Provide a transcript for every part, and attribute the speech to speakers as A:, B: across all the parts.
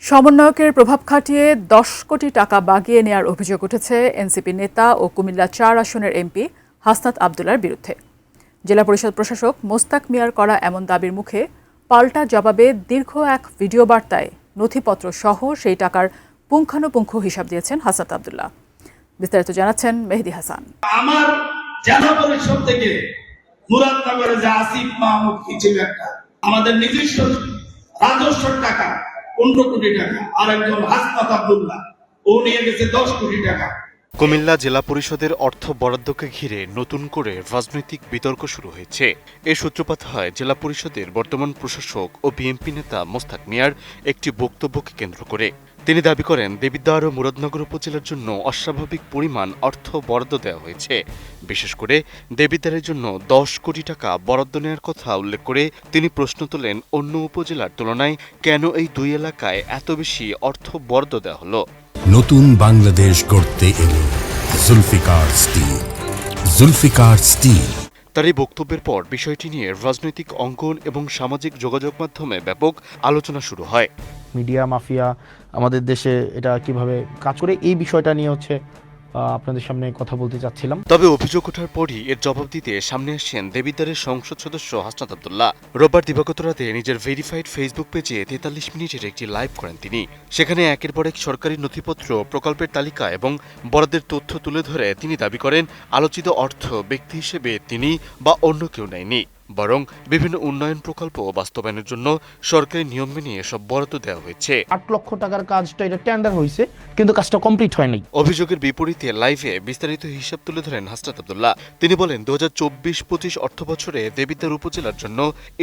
A: সমন্বয়কের প্রভাব খাটিয়ে ১০ কোটি টাকা বাগিয়ে নেয়ার অভিযোগ উঠেছে এনসিপি নেতা ও কুমিল্লা ৪ আসনের এমপি হাসনাত আবদুল্লার বিরুদ্ধে। জেলা পরিষদ প্রশাসক মোস্তাক মিয়ার করা এমন দাবির মুখে পাল্টা জবাবে দীর্ঘ এক ভিডিও বার্তায় নথিপত্র সহ সেই টাকার পুঙ্খানুপুঙ্খ হিসাব দিয়েছেন হাসনাত আবদুল্লাহ। বিস্তারিত জানাচ্ছেন মেহেদী হাসান।
B: আমার জেলা পরিষদ থেকে মুরাদনগরে যে আসিফ মাহমুদ কি ছিল একটা আমাদের নিজস্ব রাজস্ব টাকা 15 কোটি টাকা, আর একজন হাসনাত আবদুল্লাহ ও নিয়ে গেছে 10 কোটি টাকা।
C: কুমিল্লা জেলা পরিষদের অর্থ বরাদ্দকে ঘিরে নতুন করে রাজনৈতিক বিতর্ক শুরু হয়েছে। এর সূত্রপাত হয় জেলা পরিষদের বর্তমান প্রশাসক ও বিএনপি নেতা মোস্তাক মিয়ার একটি বক্তব্যকে কেন্দ্র করে। তিনি দাবি করেন দেবিদ্বার ও মুরাদনগর উপজেলার জন্য অস্বাভাবিক পরিমাণ অর্থ বরাদ্দ দেওয়া হয়েছে। বিশেষ করে দেবিদ্বারের জন্য 10 কোটি টাকা বরাদ্দ নেওয়ার কথা উল্লেখ করে তিনি প্রশ্ন তোলেন, অন্য উপজেলার তুলনায় কেন এই দুই এলাকায় এত বেশি অর্থ বরাদ্দ দেওয়া হলো।
D: নতুন বাংলাদেশ গড়তে এলো জুলফিকার স্টিল। জুলফিকার স্টিল।
C: তার এই বক্তব্যের পর বিষয়টি নিয়ে রাজনৈতিক অঙ্গন এবং সামাজিক যোগাযোগ মাধ্যমে ব্যাপক আলোচনা শুরু হয়।
E: মিডিয়া মাফিয়া আমাদের দেশে এটা কিভাবে কাজ করে, এই বিষয়টা নিয়ে আপনাদের সামনে কথা বলতে চাচ্ছিলাম।
C: তবে অভিযোগ ওঠার পরই এর জবাব দিতে সামনে আসেন দেবিদ্বারের সংসদ সদস্য হাসনাত আবদুল্লাহ। রোববার দিবাগত রাতে নিজের ভেরিফাইড ফেসবুক পেজে 43 মিনিটের একটি লাইভ করেন তিনি। সেখানে একের পর এক সরকারি নথিপত্র, প্রকল্পের তালিকা এবং বরাদ্দের তথ্য তুলে ধরে তিনি দাবি করেন আলোচিত অর্থ ব্যক্তি হিসেবে তিনি বা অন্য কেউ নেয়নি, বরং বিভিন্ন উন্নয়ন প্রকল্প বাস্তবায়নের জন্য সরকারি নিয়ম মেনে এসব বরাদ্দ দেওয়া হয়েছে।
E: 8 লক্ষ টাকার কাজটা এটা টেন্ডার হয়েছে, কিন্তু কাজটা কমপ্লিট হয়নি।
C: অভিযোগের বিপরীতে লাইভে বিস্তারিত হিসাব তুলে ধরেন হাসনাত আবদুল্লাহ। তিনি বলেন 2024-25 অর্থ বছরে দেবিদ্বার উপজেলার জন্য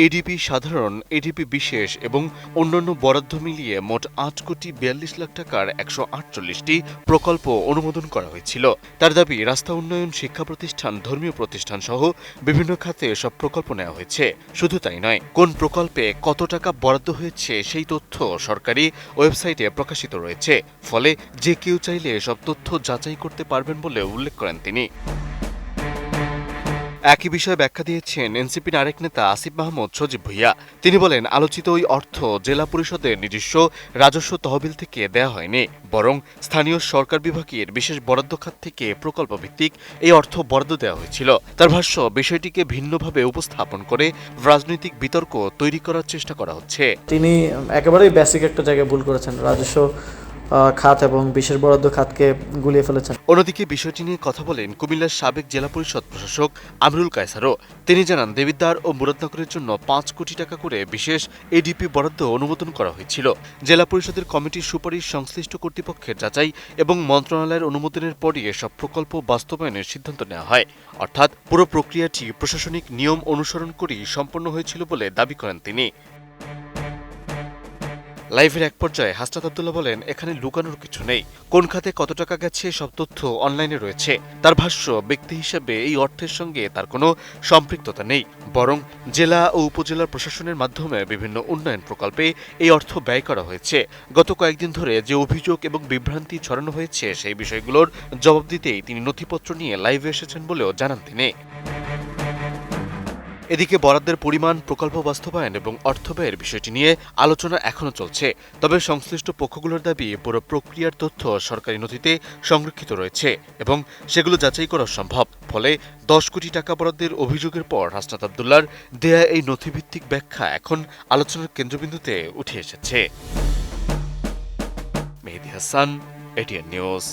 C: এডিপি সাধারণ, এডিপি বিশেষ এবং অন্যান্য বরাদ্দ মিলিয়ে মোট 8 কোটি 42 লাখ টাকার 148টি প্রকল্প অনুমোদন করা হয়েছিল। তার দাবি রাস্তা উন্নয়ন, শিক্ষা প্রতিষ্ঠান, ধর্মীয় প্রতিষ্ঠান সহ বিভিন্ন খাতে সব প্রকল্প নেওয়া হয়েছে। শুধু তাই নয়, কোন প্রকল্পে কত টাকা বরাদ্দ হয়েছে সেই তথ্য সরকারি ওয়েবসাইটে প্রকাশিত রয়েছে। ফলে যে কেউ চাইলে সব তথ্য যাচাই করতে পারবেন বলে উল্লেখ করেন তিনি। একই বিষয়ে ব্যাখ্যা দিয়েছেন এনসিপির আরেক নেতা আসিফ মাহমুদ সজীব ভুইয়া। তিনি বলেন আলোচিত ওই অর্থ জেলা পরিষদের নিজস্ব রাজস্ব তহবিল থেকে দেয়া হয়নি, বরং স্থানীয় সরকার বিভাগের বিশেষ বরাদ্দ খাত থেকে প্রকল্প ভিত্তিক এই অর্থ বরাদ্দ দেওয়া হয়েছিল। তার ভাষ্য, বিষয়টিকে ভিন্নভাবে উপস্থাপন করে রাজনৈতিক বিতর্ক তৈরি করার চেষ্টা করা হচ্ছে।
F: তিনি একেবারেই বেসিক একটা জায়গায় ভুল করেছেন, রাজস্ব খাত এবং বিশেষ বরাদ্দ খাতকে গুলিয়ে ফেলেছেন।
C: অন্যদিকে বিষয়টি নিয়ে কথা বলেন কুমিল্লার সাবেক জেলা পরিষদ প্রশাসক আমরুল কায়সারও। তিনি জানান দেবিদ্বার ও মুরাদনগরের জন্য 5 কোটি টাকা করে বিশেষ এডিপি বরাদ্দ অনুমোদন করা হয়েছিল। জেলা পরিষদের কমিটির সুপারিশ, সংশ্লিষ্ট কর্তৃপক্ষের যাচাই এবং মন্ত্রণালয়ের অনুমোদনের পরই এসব প্রকল্প বাস্তবায়নের সিদ্ধান্ত নেওয়া হয়। অর্থাৎ পুরো প্রক্রিয়াটি প্রশাসনিক নিয়ম অনুসরণ করেই সম্পন্ন হয়েছিল বলে দাবি করেন তিনি। লাইভের এক পর্যায়ে হাসনাত আবদুল্লাহ বলেন, এখানে লুকানোর কিছু নেই, কোন খাতে কত টাকা গেছে সব তথ্য অনলাইনে রয়েছে। তার ভাষ্য, ব্যক্তি হিসেবে এই অর্থের সঙ্গে তার কোনো সম্পৃক্ততা নেই, বরং জেলা ও উপজেলার প্রশাসনের মাধ্যমে বিভিন্ন উন্নয়ন প্রকল্পে এই অর্থ ব্যয় করা হয়েছে। গত কয়েকদিন ধরে যে অভিযোগ এবং বিভ্রান্তি ছড়ানো হয়েছে সেই বিষয়গুলোর জবাব দিতেই তিনি নথিপত্র নিয়ে লাইভে এসেছেন বলেও জানান তিনি। এদিকে বরাদ্দের পরিমাণ, প্রকল্প বাস্তবায়ন এবং অর্থ ব্যয়ের বিষয়টি নিয়ে আলোচনা এখনো চলছে। তবে সংশ্লিষ্ট পক্ষগুলোর দাবি পুরো প্রক্রিয়ার তথ্য সরকারি নথিতে সংরক্ষিত রয়েছে এবং সেগুলো যাচাই করা সম্ভব। ফলে 10 কোটি টাকা বরাদ্দের অভিযোগের পর হাসনাত আবদুল্লাহর দেয়া এই নথিভিত্তিক ব্যাখ্যা এখন আলোচনার কেন্দ্রবিন্দুতে উঠে এসেছে। মেহেদী হাসান, এটিএন নিউজ।